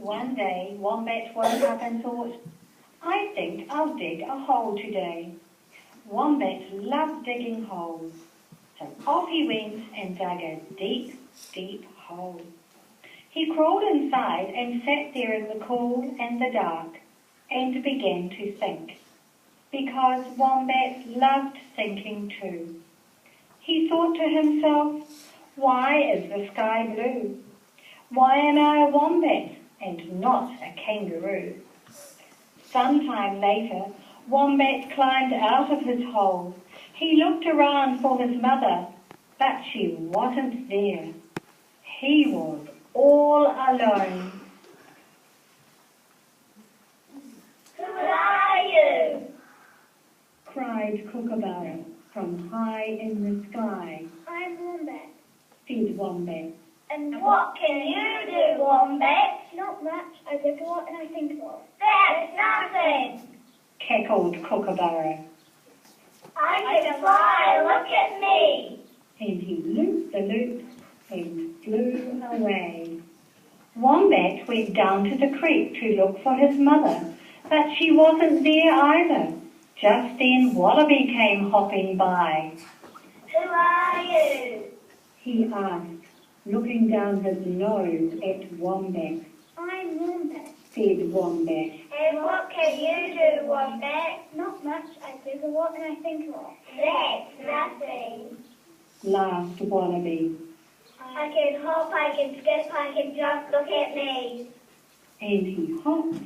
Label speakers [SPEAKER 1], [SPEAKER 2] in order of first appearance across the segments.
[SPEAKER 1] One day, Wombat woke up and thought, I think I'll dig a hole today. Wombat loved digging holes, so off he went and dug a deep, deep hole. He crawled inside and sat there in the cool and the dark and began to think, because Wombat loved thinking too. He thought to himself, why is the sky blue? Why am I a wombat and not a kangaroo? Sometime later, Wombat climbed out of his hole. He looked around for his mother, but she wasn't there. He was all alone.
[SPEAKER 2] Who are you?
[SPEAKER 1] Cried Kookaburra from high in the sky.
[SPEAKER 2] I'm Wombat.
[SPEAKER 1] Said Wombat.
[SPEAKER 2] And what can you do, Wombat? Not much. I look a lot and I think a lot. That's nothing.
[SPEAKER 1] Cackled Kookaburra.
[SPEAKER 2] I can fly. Look at me.
[SPEAKER 1] And he looped the loop and flew away. Wombat went down to the creek to look for his mother, but she wasn't there either. Just then Wallaby came hopping by.
[SPEAKER 2] Who are you?
[SPEAKER 1] He asked, looking down his nose at Wombat.
[SPEAKER 2] I'm Wombat.
[SPEAKER 1] Said Wombat.
[SPEAKER 2] And what can you do, Wombat? Not much. I dig a lot and I think a lot. That's nothing.
[SPEAKER 1] Laughed Wallaby.
[SPEAKER 2] I can hop, I can skip, I can jump. Look at me.
[SPEAKER 1] And he hopped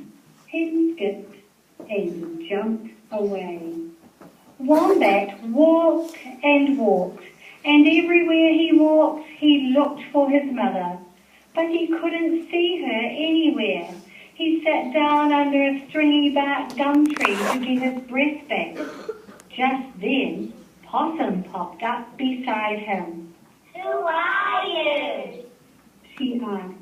[SPEAKER 1] and skipped and jumped away. Wombat walked and walked, and everywhere he walked he looked for his mother, but he couldn't see her anywhere. He sat down under a stringy bark gum tree to get his breath back. Just then, Possum popped up beside him.
[SPEAKER 2] Who are you?
[SPEAKER 1] She asked,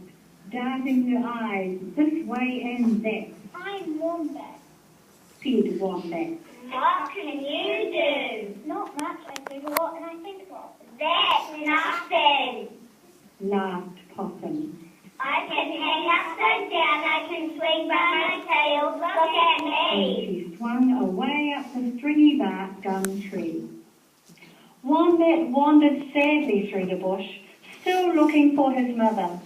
[SPEAKER 1] darting her eyes this way and that.
[SPEAKER 2] I'm Wombat.
[SPEAKER 1] Said Wombat.
[SPEAKER 2] What can you do? Not much. I dig a lot and I think a lot. That's nothing.
[SPEAKER 1] Laughed Possum.
[SPEAKER 2] I can hang upside down. I can swing by my tail. Look at
[SPEAKER 1] And
[SPEAKER 2] me.
[SPEAKER 1] she swung away up the stringy bark gum tree. Wombat wandered sadly through the bush, still looking for his mother.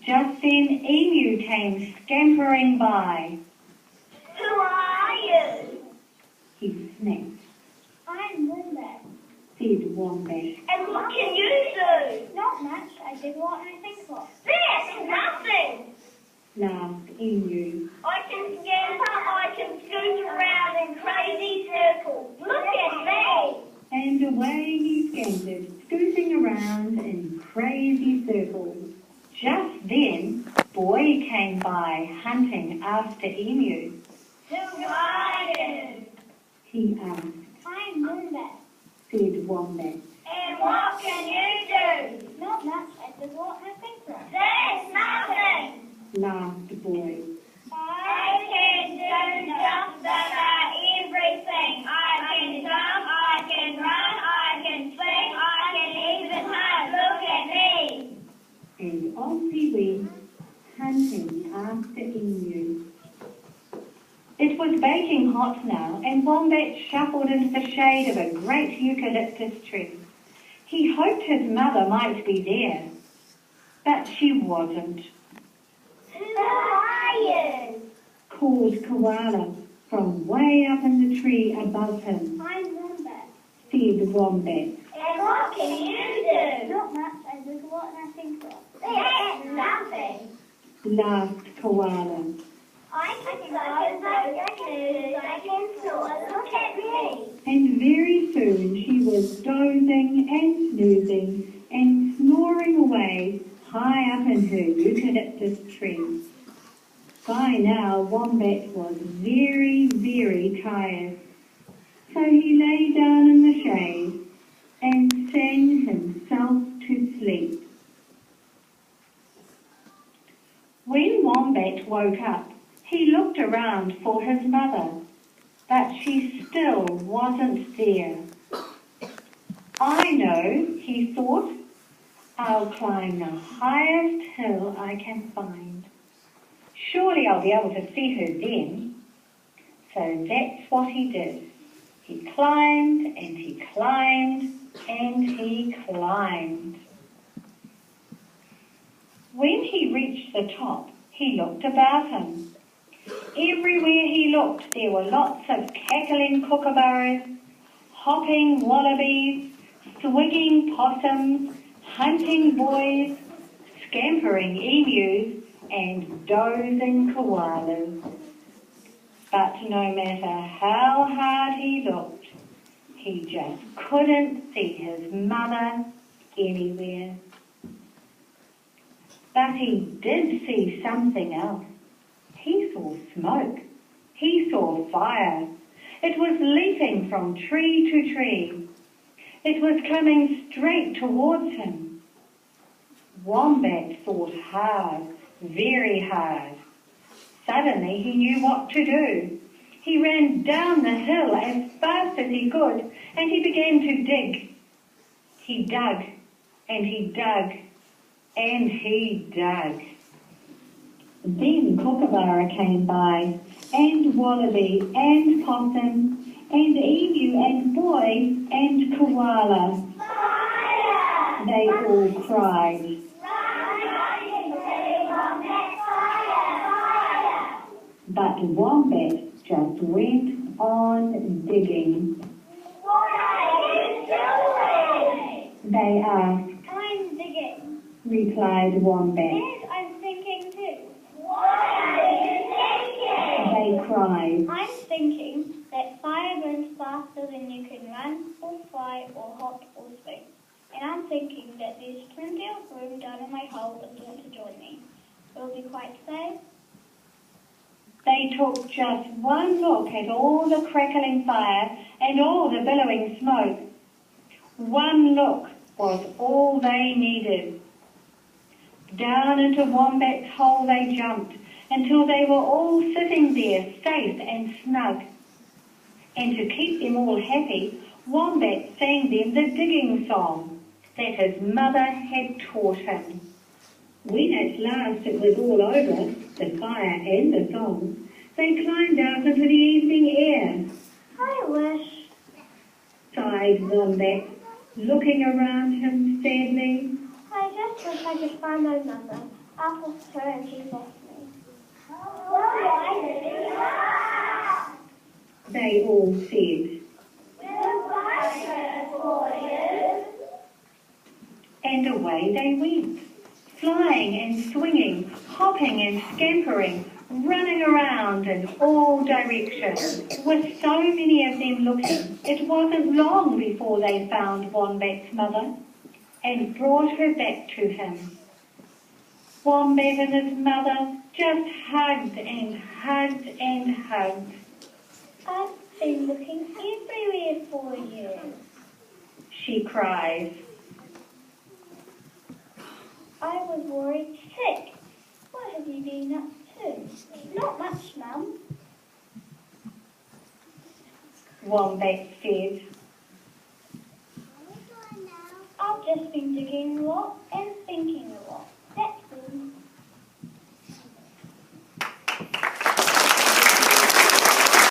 [SPEAKER 1] Just then Emu came scampering by.
[SPEAKER 2] Who are you?
[SPEAKER 1] He snapped.
[SPEAKER 2] I'm Wombat.
[SPEAKER 1] Said Wombat.
[SPEAKER 2] And what can you do? Not much. I dig a lot and I think a lot. That's nothing.
[SPEAKER 1] Laughed Emu.
[SPEAKER 2] I can scamper. I can scoot around in crazy circles. Look at me.
[SPEAKER 1] And away he scampered, scooting around in crazy circles. Just then, Boy came by, hunting after Emu.
[SPEAKER 2] Who are you?
[SPEAKER 1] He asked.
[SPEAKER 2] I'm Wombat.
[SPEAKER 1] Said Wombat.
[SPEAKER 2] And what can you do? Not much. I dig a lot and I think a lot. That's nothing.
[SPEAKER 1] Laughed Boy.
[SPEAKER 2] I can do just about everything. I can jump, I can run, I can swing, I can even hunt. Look at me.
[SPEAKER 1] And off he went, hunting after Emu. It was baking hot now, and Wombat shuffled into the shade of a great eucalyptus tree. He hoped his mother might be there, but she wasn't.
[SPEAKER 2] Who are you?
[SPEAKER 1] Called Koala from way up in the tree above him.
[SPEAKER 2] I'm Wombat.
[SPEAKER 1] Said Wombat.
[SPEAKER 2] And what can you do? Not much. I dig a lot and I think a lot. That's nothing.
[SPEAKER 1] Laughed Koala.
[SPEAKER 2] I can go, I can soar. Look at me.
[SPEAKER 1] And very soon she was dozing and snoozing and snoring away high up in her eucalyptus tree. By now Wombat was very, very tired, so he lay down in the shade and sang himself to sleep. When Wombat woke up, he looked around for his mother, but she still wasn't there. I know, he thought. I'll climb the highest hill I can find. Surely I'll be able to see her then. So that's what he did. He climbed and he climbed and he climbed. When he reached the top, he looked about him. Everywhere he looked, there were lots of cackling kookaburras, hopping wallabies, swigging possums, hunting boys, scampering emus, and dozing koalas. But no matter how hard he looked, he just couldn't see his mother anywhere. But he did see something else. He saw smoke. He saw fire. It was leaping from tree to tree. It was coming straight towards him. Wombat thought hard, very hard. Suddenly he knew what to do. He ran down the hill as fast as he could, and he began to dig. He dug, and he dug, and he dug. Then Kookaburra came by, and Wallaby, and Possum, and Emu, and Boy, and Koala.
[SPEAKER 2] Fire!
[SPEAKER 1] They all cried. But Wombat just went on digging.
[SPEAKER 2] What are you doing?
[SPEAKER 1] They asked,
[SPEAKER 2] I'm digging.
[SPEAKER 1] replied Wombat.
[SPEAKER 2] And I'm thinking too. What are you thinking?
[SPEAKER 1] They cried.
[SPEAKER 2] I'm thinking that fire burns faster than you can run or fly or hop or swing. And I'm thinking that there's plenty of room down in my hole if you want to join me. It'll be quite safe.
[SPEAKER 1] They took just one look at all the crackling fire and all the billowing smoke. One look was all they needed. Down into Wombat's hole they jumped until they were all sitting there safe and snug. And to keep them all happy, Wombat sang them the digging song that his mother had taught him. When at last it was all over, the fire and the song, they climbed out into the evening air.
[SPEAKER 2] I wish.
[SPEAKER 1] Sighed Wombat, looking around him sadly.
[SPEAKER 2] I just wish I could find my mother. I'll lost her and she's lost me.
[SPEAKER 1] They all said. And away they went, flying and swinging, hopping and scampering, running around in all directions. With so many of them looking, it wasn't long before they found Wombat's mother and brought her back to him. Wombat and his mother just hugged and hugged and hugged.
[SPEAKER 2] I've been looking everywhere for you.
[SPEAKER 1] She cries.
[SPEAKER 2] I was worried sick. What have you been up to? Not much, Mum.
[SPEAKER 1] Wombat said.
[SPEAKER 2] I've just been digging a lot and thinking a lot.